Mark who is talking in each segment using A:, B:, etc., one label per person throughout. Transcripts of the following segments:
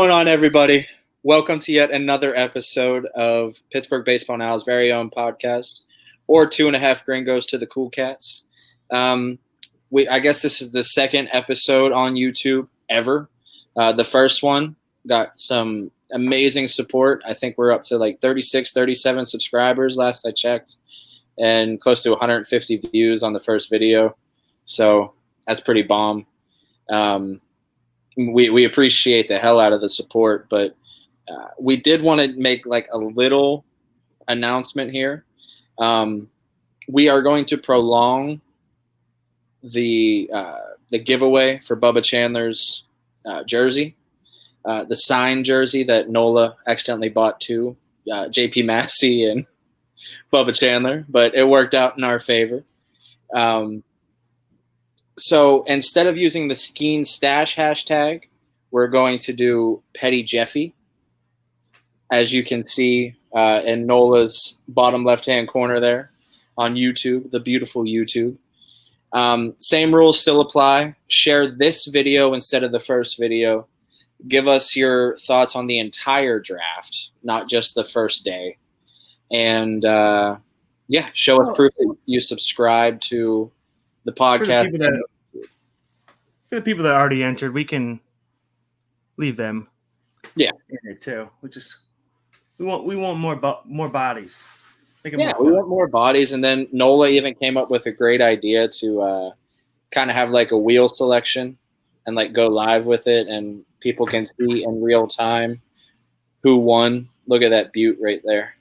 A: What's going on, everybody? Welcome to yet another episode of Pittsburgh Baseball Now's very own podcast, or 2.5 Gringos to the Cool Cats. I guess this is the second episode on YouTube ever. The first one got some amazing support. I think we're up to like 36, 37 subscribers last I checked, and close to 150 views on the first video. So that's pretty bomb. We appreciate the hell out of the support, but we did want to make like a little announcement here. We are going to prolong the giveaway for Bubba Chandler's jersey, the signed jersey that Nola accidentally bought to JP Massey and Bubba Chandler, but it worked out in our favor. So instead of using the Skeen Stash hashtag, we're going to do Petty Jeffy. As you can see in Nola's bottom left-hand corner there on YouTube, the beautiful YouTube. Same rules still apply. Share this video instead of the first video. Give us your thoughts on the entire draft, not just the first day. And, show us proof that you subscribe to the podcast.
B: For the people that already entered, we can leave them.
A: Yeah,
B: in it too. We want more bodies.
A: We want more bodies, and then Nola even came up with a great idea to kind of have like a wheel selection and like go live with it, and people can see in real time who won. Look at that beaut right there.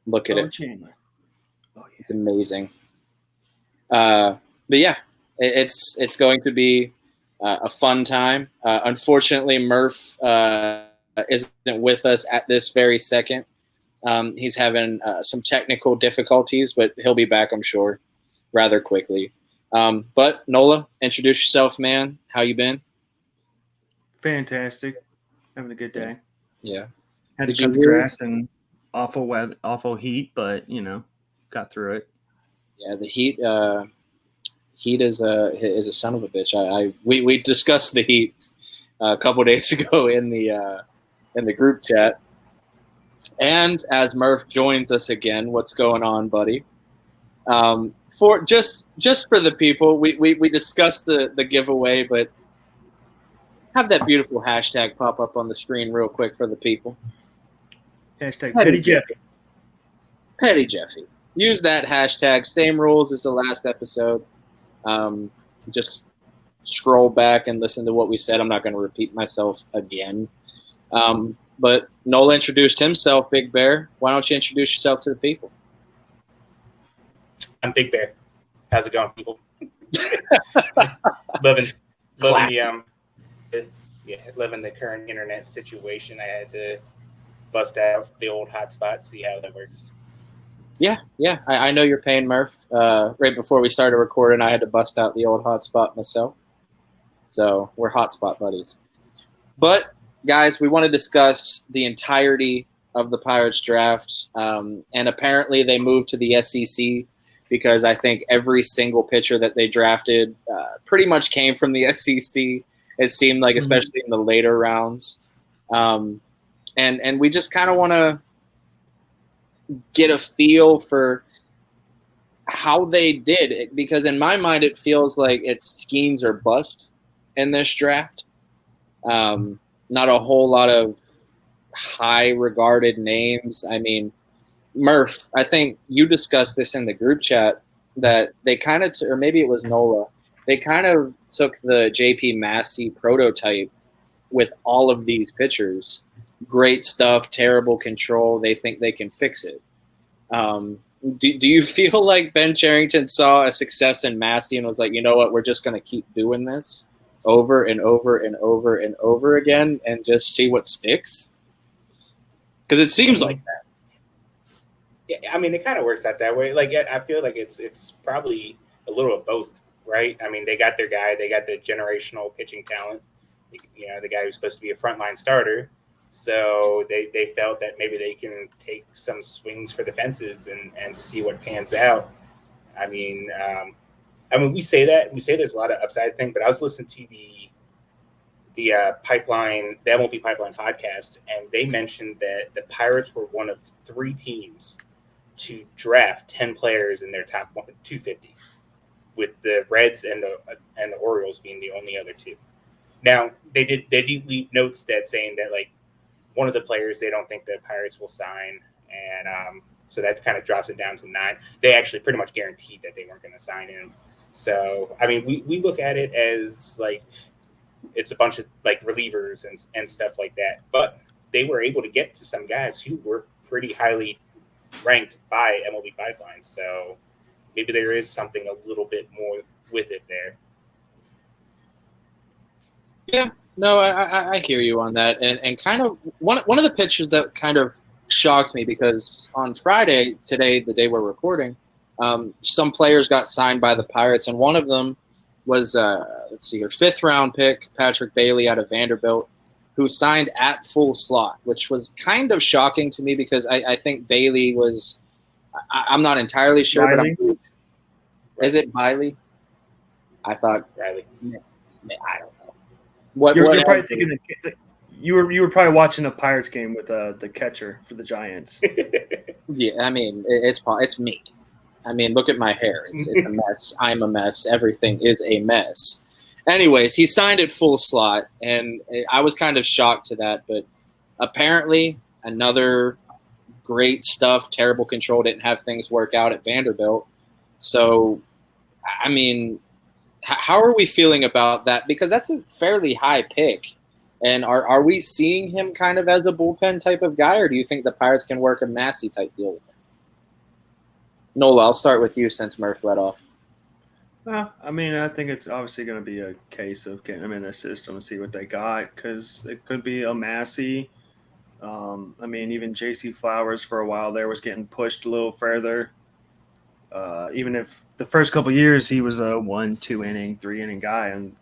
A: Look at it.
B: Chandler. Oh, yeah.
A: It's amazing. But yeah, it's going to be a fun time. Unfortunately, Murph isn't with us at this very second. He's having some technical difficulties, but he'll be back, I'm sure, rather quickly. But Nola, introduce yourself, man. How you been?
B: Fantastic. Having a good day.
A: Yeah.
B: Had to cut the grass and awful weather, awful heat, but got through it.
A: Yeah, the heat. Heat is a son of a bitch. We discussed the heat a couple days ago in the group chat. And as Murph joins us again, what's going on, buddy? For just for the people, we discussed the giveaway, but have that beautiful hashtag pop up on the screen real quick for the people.
B: Hashtag Petty Jeffy.
A: Petty Jeffy. Use that hashtag. Same rules as the last episode. Just scroll back and listen to what we said. I'm not going to repeat myself again. But Nola introduced himself, Big Bear. Why don't you introduce yourself to the people?
C: I'm Big Bear. How's it going, people? loving the current internet situation. I had to bust out the old hotspot, see how that works.
A: Yeah. I know your pain, Murph. Right before we started recording, I had to bust out the old hotspot myself. So we're hotspot buddies. But, guys, we want to discuss the entirety of the Pirates draft. And apparently they moved to the SEC because I think every single pitcher that they drafted pretty much came from the SEC. It seemed like, especially in the later rounds. And we just kind of want to get a feel for how they did it, because in my mind it feels like it's Skeens or bust in this draft. Not a whole lot of high regarded names. I mean, Murph, I think you discussed this in the group chat that they kind of, or maybe it was Nola, they kind of took the JP Massey prototype with all of these pitchers. Great stuff, terrible control. They think they can fix it. Do you feel like Ben Cherington saw a success in Massey and was like, you know what, we're just going to keep doing this over and over and over and over again and just see what sticks? Because it seems like that.
C: Yeah, I mean, it kind of works out that way. Like, I feel like it's probably a little of both, right? I mean, they got their guy. They got the generational pitching talent. The guy who's supposed to be a frontline starter. So they felt that maybe they can take some swings for the fences and see what pans out. I mean, we say there's a lot of upside thing, but I was listening to Pipeline, the MLB Pipeline podcast, and they mentioned that the Pirates were one of 3 teams to draft 10 players in their top 250, with the Reds and the Orioles being the only other 2. Now they did leave notes that saying that like one of the players they don't think the Pirates will sign, and so that kind of drops it down to 9. They actually pretty much guaranteed that they weren't going to sign him. So I mean, we look at it as like it's a bunch of like relievers and stuff like that, but they were able to get to some guys who were pretty highly ranked by MLB Pipeline. So maybe there is something a little bit more with it there.
A: Yeah, no, I hear you on that, and kind of one of the pitchers that kind of shocked me because on Friday today, the day we're recording, some players got signed by the Pirates, and one of them was let's see here, 5th round pick Patrick Bailey out of Vanderbilt, who signed at full slot, which was kind of shocking to me because I think Bailey was. I'm not entirely sure,
B: Riley?
A: but is it Bailey? I thought
C: Riley.
A: I don't know. What
B: You're probably thinking you were probably watching a Pirates game with the catcher for the Giants.
A: Yeah, I mean it's me. I mean, look at my hair. It's a mess. I'm a mess. Everything is a mess. Anyways, he signed at full slot, and I was kind of shocked to that. But apparently, another great stuff. Terrible control. Didn't have things work out at Vanderbilt. So, I mean, how are we feeling about that? Because that's a fairly high pick. And are we seeing him kind of as a bullpen type of guy, or do you think the Pirates can work a Massey type deal with him? Nola, I'll start with you since Murph led off.
B: I mean, I think it's obviously going to be a case of getting them in the system and see what they got, because it could be a Massey. I mean, even J.C. Flowers for a while there was getting pushed a little further. Even if the first couple of years he was a 1-2 inning, 3 inning guy, and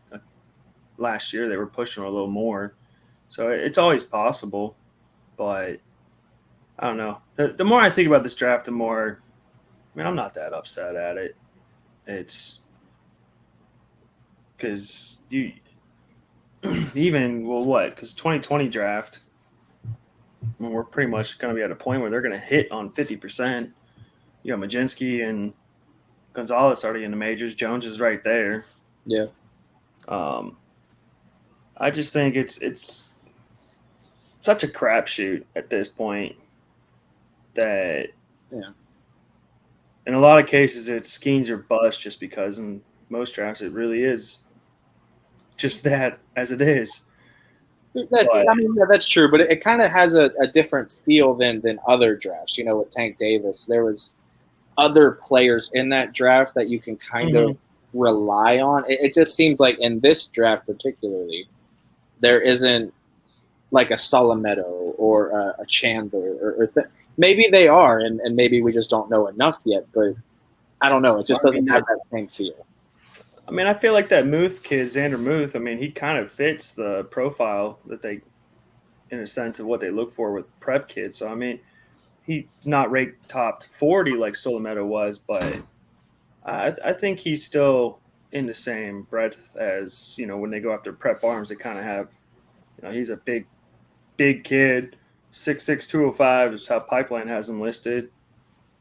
B: last year they were pushing him a little more. So it's always possible, but I don't know. The more I think about this draft, the more – I mean, I'm not that upset at it. It's because you even, well, what? Because 2020 draft, I mean, we're pretty much going to be at a point where they're going to hit on 50%. You got Majinski and Gonzalez already in the majors. Jones is right there.
A: Yeah.
B: I just think it's such a crapshoot at this point that in a lot of cases it's schemes or bust, just because in most drafts it really is just that as it is.
A: I mean, yeah, that's true, but it kind of has a different feel than other drafts. You know, with Tank Davis, there was other players in that draft that you can kind of rely on. It just seems like in this draft particularly, there isn't like a Solometo or a Chandler or maybe they are, and maybe we just don't know enough yet. But I don't know. It just doesn't have that same feel.
B: I mean, I feel like that Muth kid, Xander Muth, I mean, he kind of fits the profile that they, in a sense, of what they look for with prep kids. So, I mean, he's not ranked top 40 like Solometo was, but I think he's still in the same breadth as, you know, when they go after prep arms, they kind of have, you know, he's a big kid, 6'6", 205 is how Pipeline has him listed.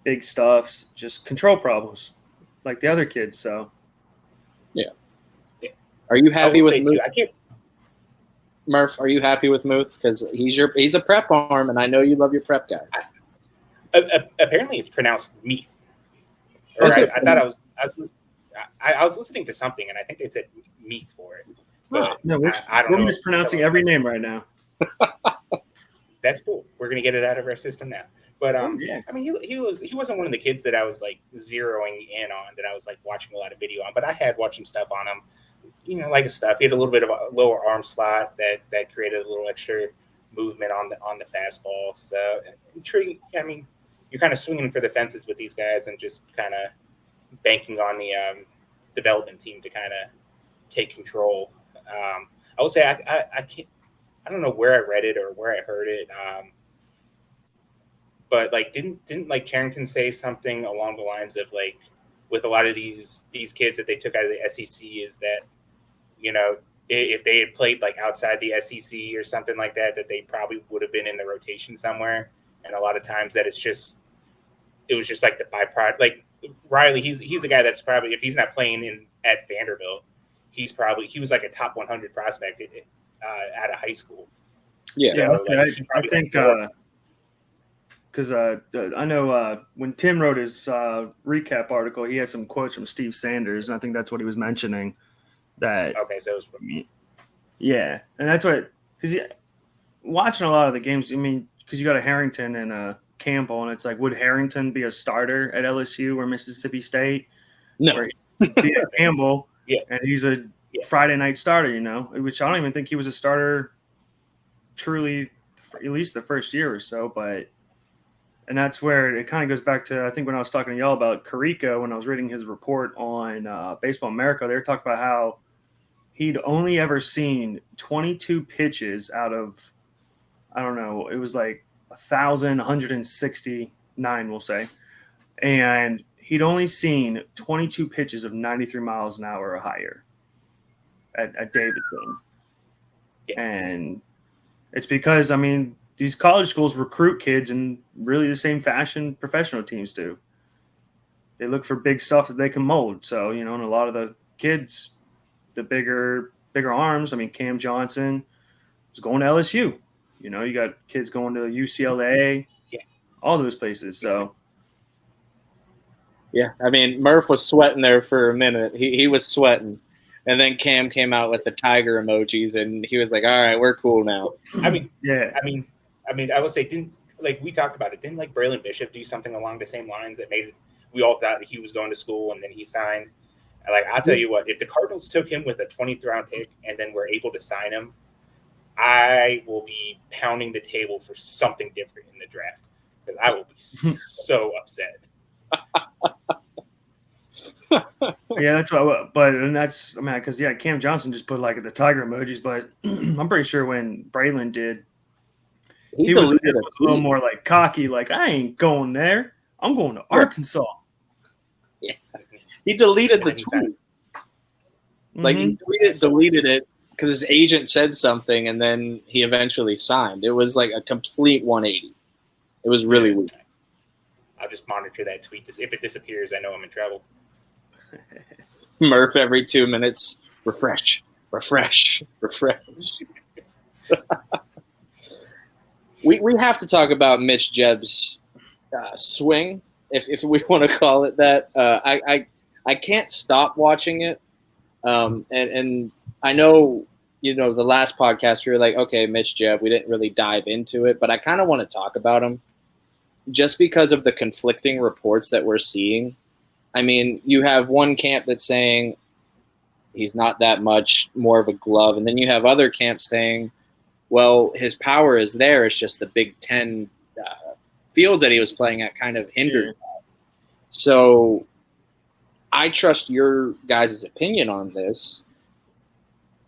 B: Big stuffs, just control problems like the other kids, so.
A: Yeah. Are you happy with Muth?
C: I can't.
A: Murph, are you happy with Muth? Because he's a prep arm, and I know you love your prep guy.
C: Apparently, it's pronounced Meath. Or I thought I was listening to something, and I think they said Meath for it. But
B: no,
C: I don't know.
B: We're mispronouncing every name right now.
C: That's cool. We're gonna get it out of our system now. But
B: yeah.
C: I mean, he wasn't one of the kids that I was like zeroing in on, that I was like watching a lot of video on. But I had watched some stuff on him. You know, like stuff. He had a little bit of a lower arm slot that created a little extra movement on the fastball. So intriguing. I mean, you're kind of swinging for the fences with these guys and just kind of banking on the development team to kind of take control. I would say I can't. I don't know where I read it or where I heard it. But like, didn't like Carrington say something along the lines of like, with a lot of these kids that they took out of the SEC, is that, you know, if they had played like outside the SEC or something like that, that they probably would have been in the rotation somewhere. And a lot of times that it was just like the byproduct. Like Riley, he's the guy that's probably, if he's not playing at Vanderbilt, he was like a top 100 prospect out of high school.
A: Yeah,
C: So,
B: I think because I know when Tim wrote his recap article, he had some quotes from Steve Sanders, and I think that's what he was mentioning. That
C: okay, so it was from me.
B: Yeah, and that's what, because watching a lot of the games, I mean, because you got a Harrington and a Campbell, and it's like, would Harrington be a starter at LSU or Mississippi State?
A: No.
B: Or he'd be a Campbell,
C: Yeah.
B: and he's a Friday night starter, which I don't even think he was a starter truly, for at least the first year or so. And that's where it kind of goes back to, I think when I was talking to y'all about Carica, when I was reading his report on Baseball America, they were talking about how he'd only ever seen 22 pitches out of, I don't know, it was like 1,169, we'll say. And he'd only seen 22 pitches of 93 miles an hour or higher at Davidson.
C: Yeah.
B: And it's because, I mean, these college schools recruit kids in really the same fashion professional teams do. They look for big stuff that they can mold. So, and a lot of the kids, the bigger arms, I mean, Cam Johnson was going to LSU. You got kids going to UCLA, all those places. So,
A: yeah, I mean, Murph was sweating there for a minute. He was sweating. And then Cam came out with the tiger emojis, and he was like, all right, we're cool now.
C: I mean, I would say, we talked about it, didn't like Braylon Bishop do something along the same lines that made it, we all thought that he was going to school and then he signed. Like, I'll tell you what, if the Cardinals took him with a 20th round pick and then were able to sign him, I will be pounding the table for something different in the draft because I will be so upset.
B: Yeah, that's what. Because Cam Johnson just put like the tiger emojis, but I'm pretty sure when Braylon did, he was a little more like cocky, like I ain't going there. I'm going to Arkansas.
A: Yeah, he deleted the tweet. Like he deleted it because his agent said something, and then he eventually signed. It was like a complete 180. It was really weird.
C: I'll just monitor that tweet. If it disappears, I know I'm in trouble.
A: Murph every 2 minutes. Refresh. We have to talk about Mitch Jebb's swing, if we want to call it that. I can't stop watching it. And I know, the last podcast we were like, okay, Mitch Jebb, we didn't really dive into it, but I kind of want to talk about him just because of the conflicting reports that we're seeing. I mean, you have one camp that's saying he's not that much more of a glove, and then you have other camps saying, well, his power is there. It's just the Big Ten fields that he was playing at kind of hindered that. So I trust your guys' opinion on this.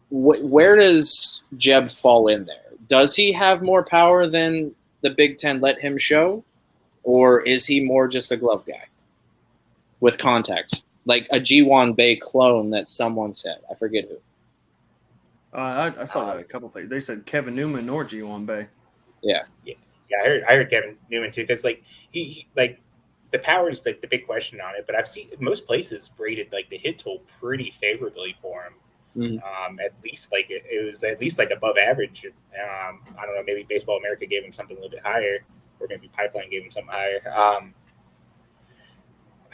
A: Where does Jebb fall in there? Does he have more power than the Big Ten let him show? Or is he more just a glove guy with contact? Like a G1 Bay clone that someone said. I forget who.
B: I saw that a couple places. They said Kevin Newman or G1 Bay.
C: Yeah. I heard Kevin Newman too, because he the power is like the big question on it. But I've seen most places rated like the hit tool pretty favorably for him. Mm-hmm. At least it was at least above average. I don't know, maybe Baseball America gave him something a little bit higher, or maybe Pipeline gave him something higher.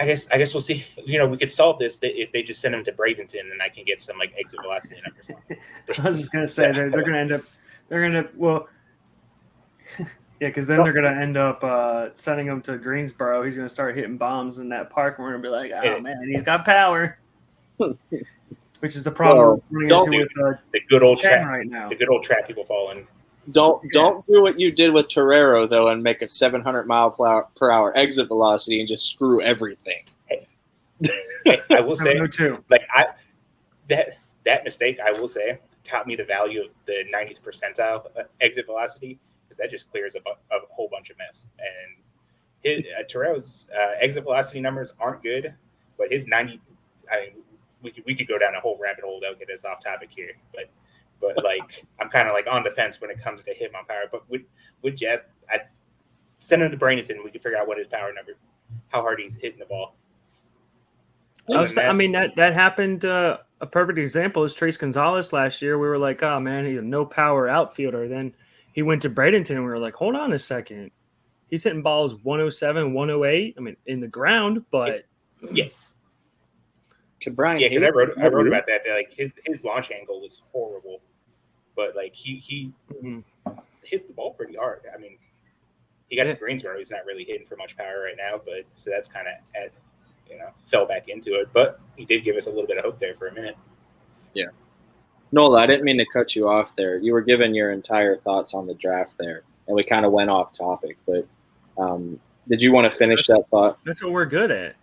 C: I guess we'll see. We could solve this if they just send him to Bradenton, and I can get some exit velocity numbers.
B: I was just gonna say they're gonna end up. Because then they're gonna end up sending him to Greensboro. He's gonna start hitting bombs in that park, and we're gonna be like, "Oh man, he's got power." Which is the problem we're running into with
C: the good old trap
B: right now.
C: The good old trap people fall in.
A: Don't do what you did with Torero though, and make a 700 mile per hour exit velocity and just screw everything.
C: Hey, I will say, that mistake, I will say, taught me the value of the 90th percentile exit velocity, because that just clears up a whole bunch of mess. And Torero's exit velocity numbers aren't good, but his 90. I mean, we could go down a whole rabbit hole that'll get us off topic here, but like I'm kind of like on the fence when it comes to hit on power. But with Jeff, I send him to Bradenton. We can figure out what his power number, how hard he's hitting the ball.
B: I mean, that happened. A perfect example is Trace Gonzalez last year. We were like, oh man, he's a no power outfielder. Then he went to Bradenton, and we were like, hold on a second, he's hitting balls 107, 108. I mean, in the ground, but
C: yeah.
A: To Brian,
C: yeah, because I wrote about that. Like his launch angle was horrible, but like he hit the ball pretty hard. I mean, he got to Greensboro. He's not really hitting for much power right now, but so that's kind of fell back into it. But he did give us a little bit of hope there for a minute.
A: Yeah. Nola, I didn't mean to cut you off there. You were giving your entire thoughts on the draft there, and we kind of went off topic. But did you want to finish that thought?
B: That's what we're good at.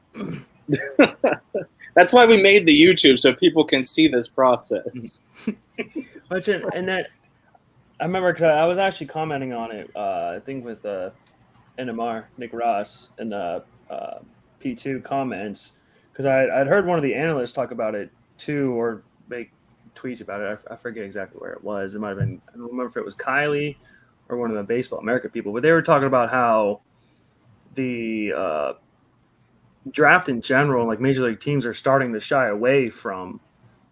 A: That's why we made the YouTube, so people can see this process.
B: And that I remember because I was actually commenting on it. I think with NMR Nick Ross and P2 comments, because I'd heard one of the analysts talk about it too, or make tweets about it. I forget exactly where it was. It might have been, I don't remember if it was Kylie or one of the Baseball America people, but they were talking about how the draft in general, like major league teams, are starting to shy away from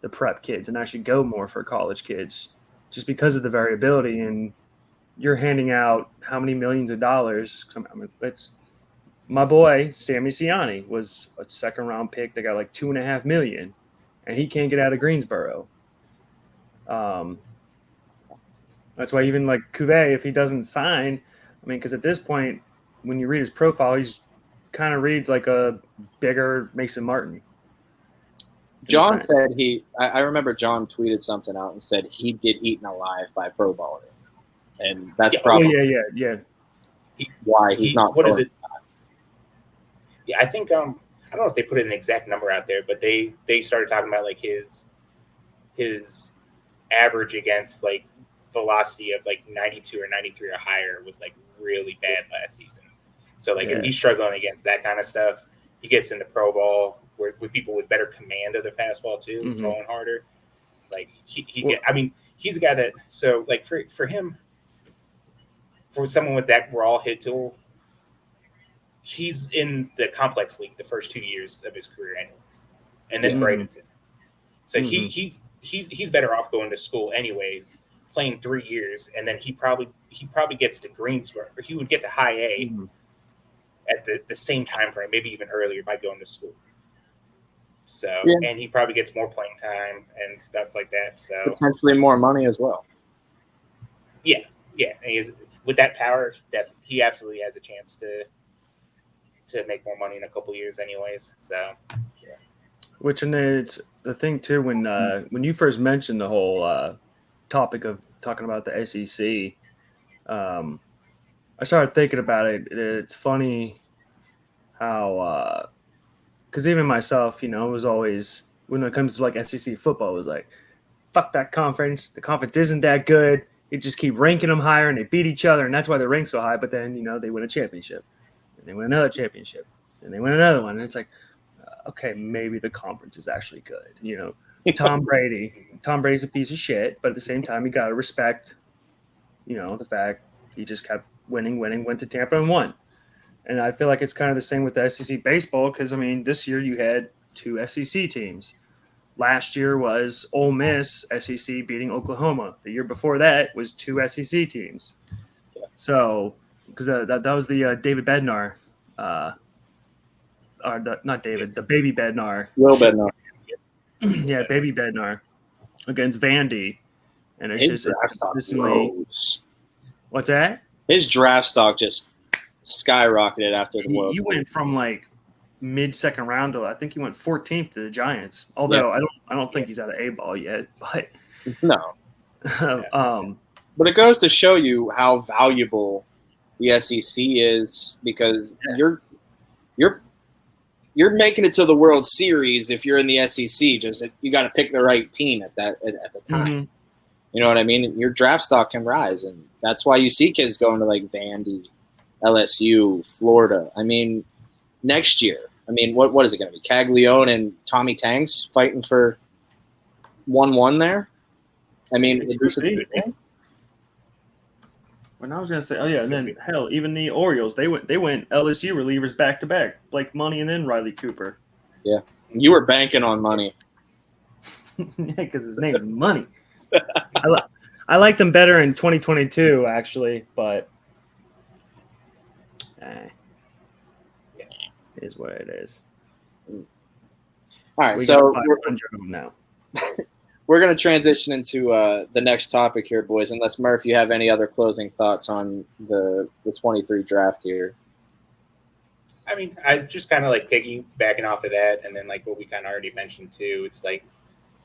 B: the prep kids and actually go more for college kids just because of the variability. And you're handing out how many millions of dollars? I mean, it's my boy Sammy Ciani was a second round pick that got like $2.5 million, and he can't get out of Greensboro. That's why even like Cuvée, if he doesn't sign, I mean, because at this point, when you read his profile, he's kind of reads like a bigger Mason Martin.
A: John said I remember John tweeted something out and said he'd get eaten alive by pro baller. And that's probably why he's not.
C: What is it? Yeah, I think I don't know if they put an exact number out there, but they started talking about like his average against like velocity of like 92 or 93 or higher was like really bad last season. So like if he's struggling against that kind of stuff, he gets into pro ball with people with better command of the fastball too, throwing harder. Like I mean, he's a guy that, so like for him, for someone with that raw hit tool, he's in the complex league the first 2 years of his career anyways, and then Bradenton. So he's better off going to school anyways, playing 3 years, and then he probably gets to Greensboro, or he would get to high A at the same time frame, maybe even earlier by going to school. So and he probably gets more playing time and stuff like that. So
A: potentially more money as well.
C: Yeah. And with that power, he absolutely has a chance to make more money in a couple of years, anyways. So
B: Which, and it's the thing too, when you first mentioned the whole topic of talking about the SEC, I started thinking about it. It's funny how, because even myself, it was always, when it comes to like SEC football, it was like, fuck that conference. The conference isn't that good. You just keep ranking them higher, and they beat each other, and that's why they're ranked so high. But then, they win a championship, and they win another championship, and they win another one. And it's like, okay, maybe the conference is actually good. Tom Brady's a piece of shit, but at the same time, you got to respect, the fact he just kept winning, went to Tampa and won. And I feel like it's kind of the same with the SEC baseball because, I mean, this year you had 2 SEC teams. Last year was Ole Miss, SEC beating Oklahoma. The year before that was 2 SEC teams. So, because that was the David Bednar, the Baby Bednar.
A: Will Bednar.
B: Yeah, Baby Bednar against Vandy. And it's just consistently. What's that?
A: His draft stock just skyrocketed after the World.
B: He went from like mid-second round to, I think he went 14th to the Giants. Although I don't think he's out of A-ball yet, but
A: no.
B: But
A: it goes to show you how valuable the SEC is because you're making it to the World Series if you're in the SEC. Just you got to pick the right team at the time. You know what I mean? Your draft stock can rise, and that's why you see kids going to like Vandy, LSU, Florida. I mean, next year I mean, what is it going to be? Caglione and Tommy Tanks fighting for 1-1 there? I mean,
B: when I was gonna say, and then hell, even the Orioles, they went LSU relievers back to back, Blake Money and then Riley Cooper.
A: Yeah, you were banking on Money.
B: Yeah, because his name is Money. I liked him better in 2022 actually, but it is what it is.
A: All right, so
B: now.
A: We're going to transition into the next topic here, boys, unless, Murph, you have any other closing thoughts on the 23 draft here.
C: I mean, I just kind of like piggybacking off of that, and then like what we kind of already mentioned too. It's like,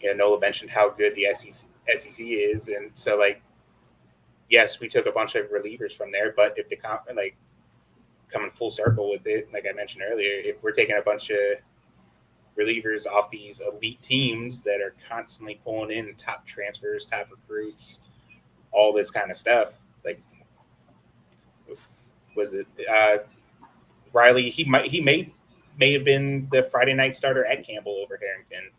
C: Nola mentioned how good the SEC is, and so like, yes, we took a bunch of relievers from there, but if coming full circle with it, like I mentioned earlier, if we're taking a bunch of relievers off these elite teams that are constantly pulling in top transfers, top recruits, all this kind of stuff. Like, was it Riley? He may have been the Friday night starter at Campbell over Harrington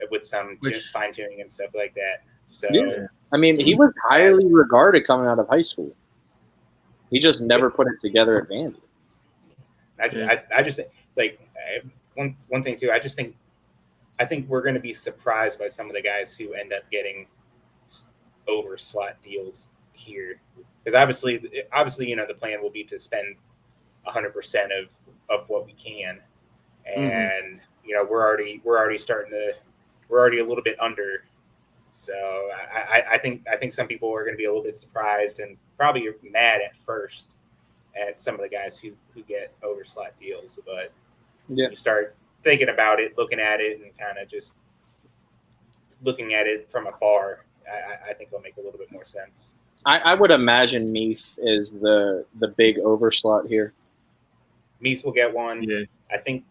C: with some fine tuning and stuff like that. So
A: yeah. I mean, he was highly regarded coming out of high school. He just never put it together at Vandy.
C: I just like one thing too. I think we're going to be surprised by some of the guys who end up getting over slot deals here, because obviously, the plan will be to spend 100% of what we can, and we're already a little bit under. So I think some people are going to be a little bit surprised and probably mad at first at some of the guys who get over slot deals, but you start thinking about it, looking at it, and kind of just looking at it from afar, I think it'll make a little bit more sense.
A: I would imagine Meath is the big overslot here.
C: Meath will get one.
B: Yeah.
C: I think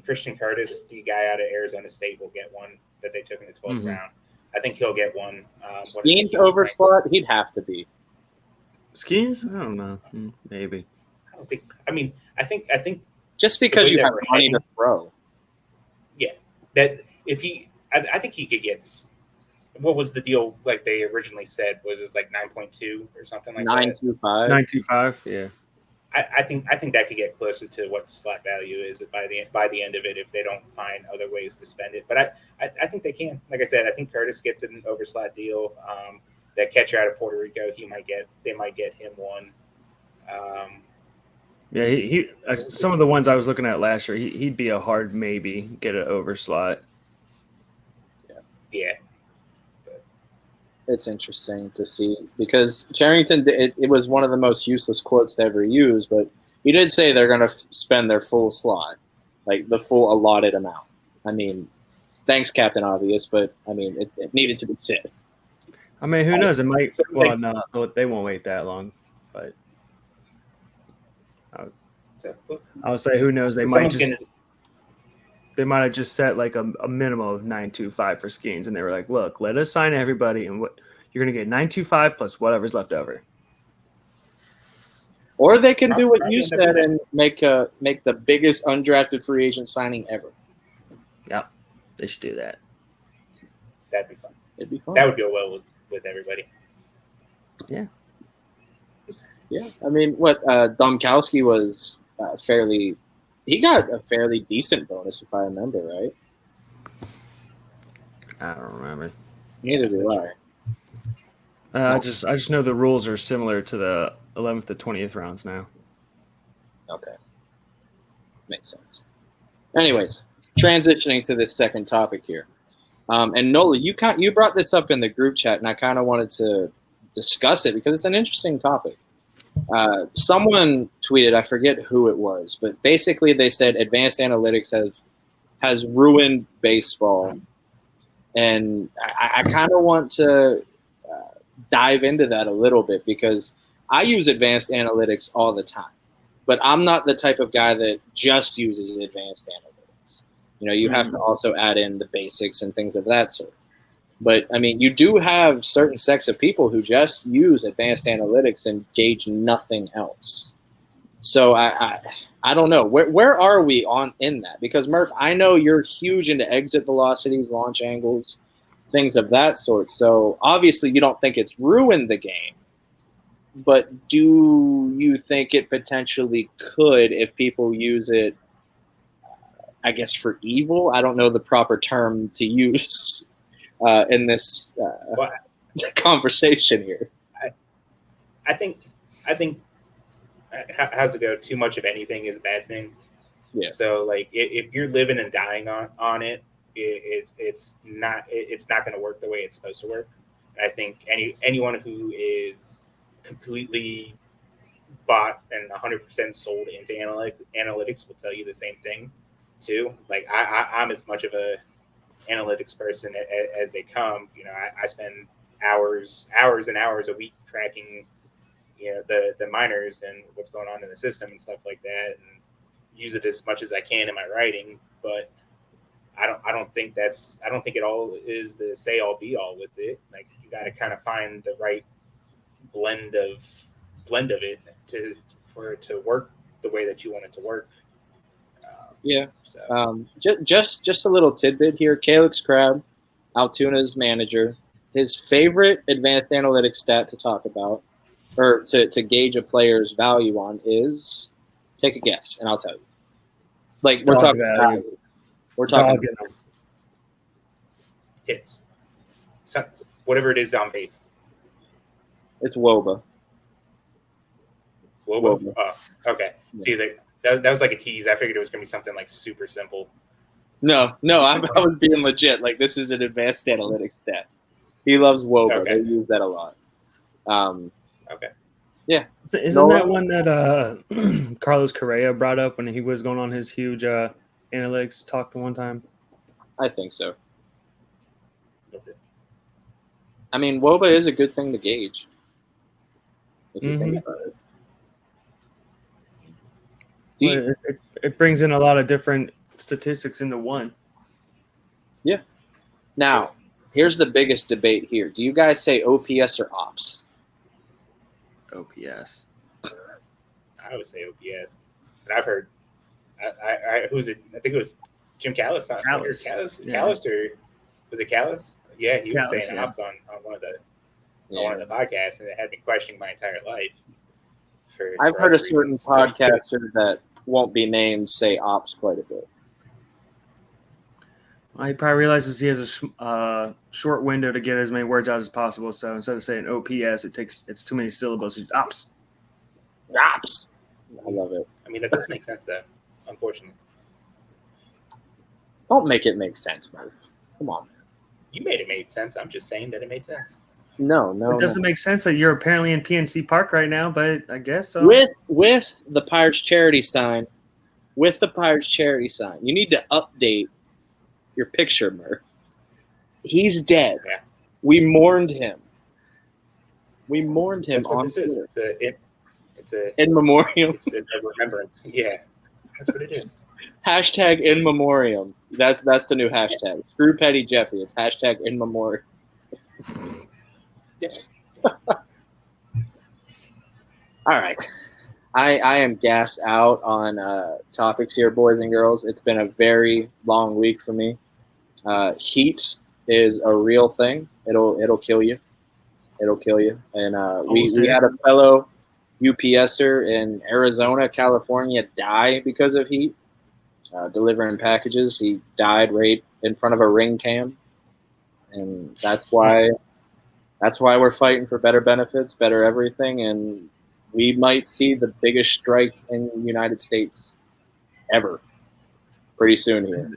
C: Christian Curtis, the guy out of Arizona State, will get one that they took in the 12th round. I think he'll get one.
A: Skeens overslot, he'd have to be.
B: Skeens? I don't know. Maybe.
C: I don't think. I mean, I think
A: just because you have money to throw.
C: Yeah, that if he, I think he could get. What was the deal? Like they originally said, was it like 9.2 or something like
A: 925?
B: 925. Yeah.
C: I think that could get closer to what slot value is by the end of it if they don't find other ways to spend it. But I think they can. Like I said, I think Curtis gets an overslot deal. That catcher out of Puerto Rico, they might get him one.
B: Yeah, he some of the ones I was looking at last year, he'd be a hard maybe, get an overslot.
C: Yeah.
A: It's interesting to see because Charrington, it was one of the most useless quotes to ever use, but he did say they're going to spend their full slot, like the full allotted amount. I mean, thanks, Captain Obvious, but I mean, it needed to be said.
B: I mean, who knows? It might. Well, no, they won't wait that long, but I would say who knows? They might just. They might have just set like a minimum of 925 for Skeens, and they were like, "Look, let us sign everybody, and what you're going to get 925 plus whatever's left over."
A: Or they can do what you said and make the biggest undrafted free agent signing ever.
B: Yep, they should do that.
C: That'd be fun.
A: It'd be fun.
C: That would go well with everybody.
B: Yeah.
A: Yeah, I mean, Domkowski was fairly. He got a fairly decent bonus, if I remember right.
B: I don't remember.
A: Neither do I.
B: I just know the rules are similar to the 11th to 20th rounds now.
A: Okay, makes sense. Anyways, transitioning to this second topic here, and Nola, you brought this up in the group chat, and I kind of wanted to discuss it because it's an interesting topic. Someone tweeted, I forget who it was, but basically they said advanced analytics has ruined baseball, and I kind of want to dive into that a little bit because I use advanced analytics all the time, but I'm not the type of guy that just uses advanced analytics. You have to also add in the basics and things of that sort. But, I mean, you do have certain sects of people who just use advanced analytics and gauge nothing else. So I don't know. Where are we in that? Because Murph, I know you're huge into exit velocities, launch angles, things of that sort. So obviously you don't think it's ruined the game. But do you think it potentially could if people use it, I guess, for evil? I don't know the proper term to use in this conversation here.
C: I think how's it go? Too much of anything is a bad thing.
A: Yeah.
C: So like if you're living and dying on it, it's not going to work the way it's supposed to work. I think anyone who is completely bought and 100% sold into analytics will tell you the same thing too. Like I'm as much of a analytics person as they come. You know, I spend hours and hours a week tracking, you know, the minors and what's going on in the system and stuff like that, and use it as much as I can in my writing. But I don't think it all is the say all be all with it. Like you got to kind of find the right blend of it for it to work the way that you want it to work. So.
A: Just a little tidbit here. Calix Crab, Altoona's manager, his favorite advanced analytics stat to talk about, or to gauge a player's value on, is, take a guess, and I'll tell you. Like we're
B: Dog
A: talking
B: value.
A: about, we're talking
C: hits, so, whatever it is on base.
A: It's WOBA.
C: WOBA. Oh, okay. Yeah. See, that was like a tease. I figured it was going to be something like super simple.
A: No, I was being legit. Like, this is an advanced analytics stat. He loves WOBA.
C: Okay.
A: They use that a lot.
C: Okay.
B: Yeah. So isn't that one that Carlos Correa brought up when he was going on his huge analytics talk the one time?
A: I think so.
C: That's it.
A: I mean, WOBA is a good thing to gauge, if you think about it.
B: Well, it brings in a lot of different statistics into one.
A: Yeah. Now, here's the biggest debate here. Do you guys say OPS or OPS?
B: OPS.
C: I would say OPS. But I've heard who's it? I think it was Jim Callis.
B: Callis.
C: Callis, or was it Callis? Yeah, he was saying
B: yeah.
C: ops on one of the podcasts, and it had me questioning my entire life.
A: I've heard a certain podcaster that won't be named say ops quite a bit.
B: Well, he probably realizes he has a short window to get as many words out as possible. So instead of saying OPS, it's too many syllables. It's ops.
A: Ops. I love it.
C: I mean, that does make sense, though. Unfortunately,
A: don't make it make sense, Murph. Come on, man.
C: You made it make sense. I'm just saying that it made sense.
A: No.
B: It doesn't make sense that you're apparently in PNC Park right now, but I guess so.
A: With the Pirates charity sign, you need to update your picture, Murph. He's dead.
C: Yeah.
A: We mourned him.
C: That's what
A: on
C: this
A: Twitter.
C: is. It's a
A: in memoriam.
C: It's a remembrance. Yeah, that's what it is.
A: Hashtag in memoriam. That's the new hashtag. Screw Petty Jeffy. It's hashtag in memoriam.
C: Yeah.
A: All right. I am gassed out on topics here, boys and girls. It's been a very long week for me. Heat is a real thing. It'll kill you. It'll kill you. And we had a fellow UPSer in Arizona, California die because of heat. Delivering packages. He died right in front of a ring cam. And that's why we're fighting for better benefits, better everything, and we might see the biggest strike in the United States ever pretty soon here.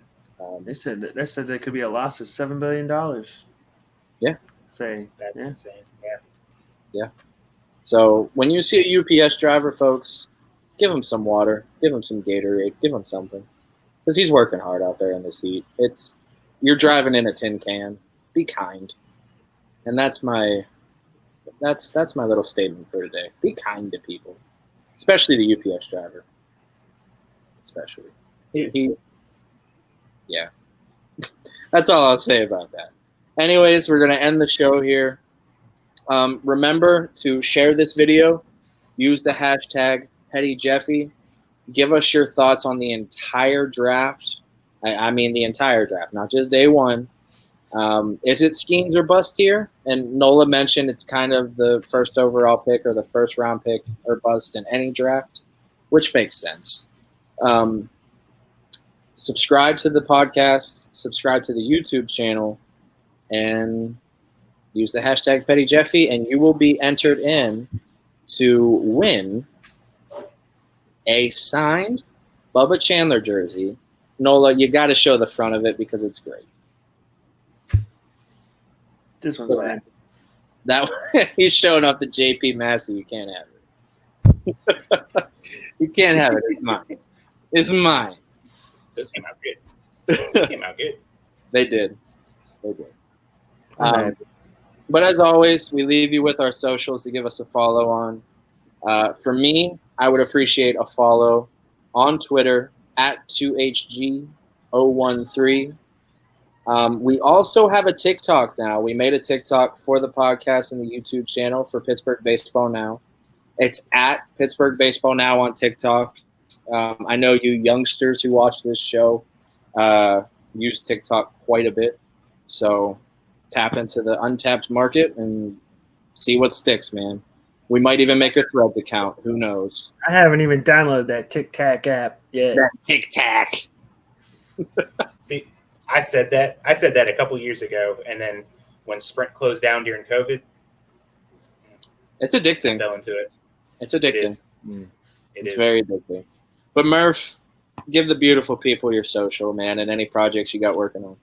B: They said there could be a loss of $7 billion.
A: Yeah.
C: That's insane.
A: Yeah. So when you see a UPS driver, folks, give him some water, give him some Gatorade, give him something, because he's working hard out there in this heat. You're driving in a tin can. Be kind. And that's my little statement for today. Be kind to people, especially the UPS driver. Especially, yeah. That's all I'll say about that. Anyways, we're gonna end the show here. Remember to share this video. Use the hashtag Petty Jeffy, give us your thoughts on the entire draft. I mean the entire draft, not just day one. Is it Skeens or bust here? And Nola mentioned it's kind of the first overall pick or the first round pick or bust in any draft, which makes sense. Subscribe to the podcast, subscribe to the YouTube channel, and use the hashtag PettyJeffy, and you will be entered in to win a signed Bubba Chandler jersey. Nola, you got to show the front of it because it's great.
B: This one's mine.
A: That he's showing off the JP Massey. You can't have it. You can't have it. It's mine. It's mine.
C: This came out good. This came out good.
A: They did. But as always, we leave you with our socials to give us a follow on. For me, I would appreciate a follow on Twitter at 2HG013. We also have a TikTok now. We made a TikTok for the podcast and the YouTube channel for Pittsburgh Baseball Now. It's at Pittsburgh Baseball Now on TikTok. I know you youngsters who watch this show use TikTok quite a bit. So tap into the untapped market and see what sticks, man. We might even make a Threads account. Who knows?
B: I haven't even downloaded that Tic Tac app yet.
A: That Tic Tac.
C: See, I said that a couple years ago, and then when Sprint closed down during COVID,
A: it's addicting.
C: I fell into it.
A: It's addicting.
C: It's
A: very addicting. But Murph, give the beautiful people your social, man, and any projects you got working on.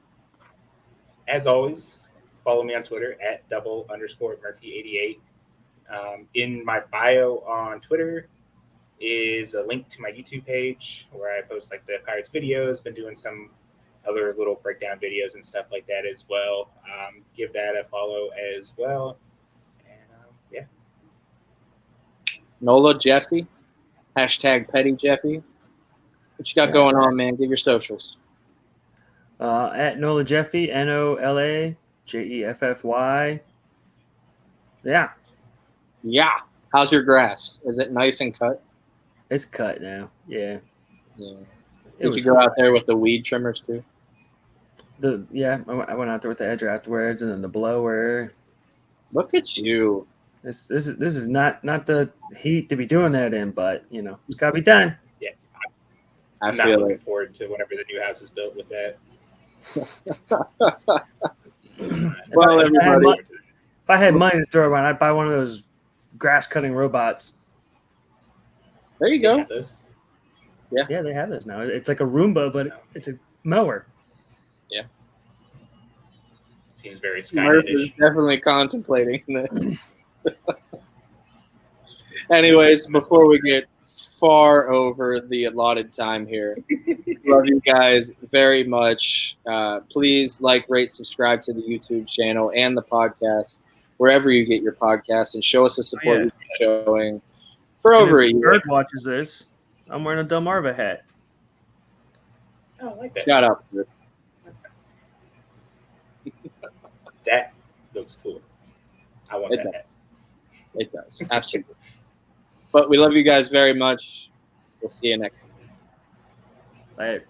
C: As always, follow me on Twitter at _Murphy88. In my bio on Twitter is a link to my YouTube page where I post like the Pirates videos. Been doing some other little breakdown videos and stuff like that as well. Give that a follow as well. And yeah.
A: Nola Jeffy, hashtag Petty Jeffy. What you got going on, man? Give your socials.
B: At Nola Jeffy, NOLAJEFFY. Yeah.
A: Yeah. How's your grass? Is it nice and cut?
B: It's cut now. Yeah.
A: Did you go out there with the weed trimmers too?
B: I went out there with the edger afterwards, and then the blower.
A: Look at you.
B: This is not the heat to be doing that in, but it's got to be done.
C: Yeah.
A: I'm
C: not looking forward to whenever the new house is built with that.
A: Well, everybody.
B: If I had money to throw around, I'd buy one of those grass cutting robots.
A: There you go.
B: Yeah, they have this now. It's like a Roomba, but it's a mower.
C: Yeah. Seems very
A: Murph is definitely contemplating this. Anyways, before we get far over the allotted time here, love you guys very much. Please like, rate, subscribe to the YouTube channel and the podcast, wherever you get your podcasts, and show us the support we've been showing for over a year.
B: Bird watches this. I'm wearing a Delmarva hat.
C: Oh, I like that.
A: Shout out.
C: That looks cool. I want that hat.
A: It does. Absolutely. But we love you guys very much. We'll see you next time.
B: Bye.